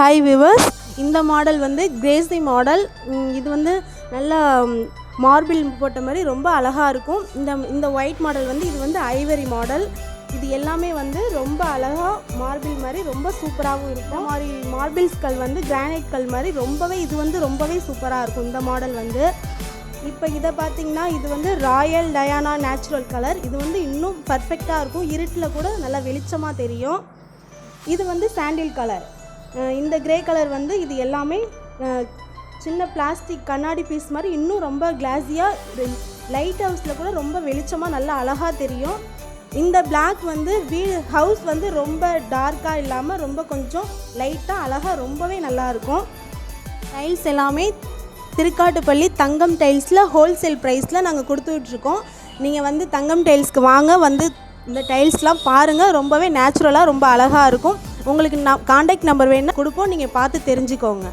Hi viewers, இந்த model வந்து Crazy model. இது வந்து நல்லா மார்பிள் போட்ட மாதிரி ரொம்ப அழகாக இருக்கும். இந்த ஒயிட் மாடல் வந்து இது வந்து ஐவரி மாடல். இது எல்லாமே வந்து ரொம்ப அழகாக மார்பிள் மாதிரி ரொம்ப சூப்பராகவும் இருக்கும். மாதிரி மார்பிள்ஸ் கல் வந்து கிரானைட் கல் மாதிரி இது வந்து ரொம்பவே சூப்பராக இருக்கும் இந்த மாடல் வந்து. இப்போ இதை பார்த்திங்கன்னா இது வந்து ராயல் டயானா நேச்சுரல் கலர். இது வந்து இன்னும் பர்ஃபெக்டாக இருக்கும், இருட்டில் கூட நல்லா வெளிச்சமாக தெரியும். இது வந்து சாண்டில் கலர். இந்த கிரே கலர் வந்து இது எல்லாமே சின்ன பிளாஸ்டிக் கண்ணாடி பீஸ் மாதிரி இன்னும் ரொம்ப கிளாஸியாக லைட் ஹவுஸில் கூட ரொம்ப வெளிச்சமாக நல்லா அழகாக தெரியும். இந்த பிளாக் வந்து ஹவுஸ் வந்து ரொம்ப டார்க்காக இல்லாமல் ரொம்ப கொஞ்சம் லைட்டாக அழகாக ரொம்பவே நல்லாயிருக்கும். டைல்ஸ் எல்லாமே திருக்காட்டுப்பள்ளி தங்கம் டைல்ஸில் ஹோல்சேல் ப்ரைஸில் நாங்கள் கொடுத்துட்ருக்கோம். நீங்கள் வந்து தங்கம் டைல்ஸ்க்கு வாங்க, வந்து இந்த டைல்ஸ்லாம் பாருங்கள், ரொம்பவே நேச்சுரலாக ரொம்ப அழகாக இருக்கும். உங்களுக்கு காண்டாக்ட் நம்பர் வேணும்னா கொடுப்போம், நீங்கள் பார்த்து தெரிஞ்சுக்கோங்க.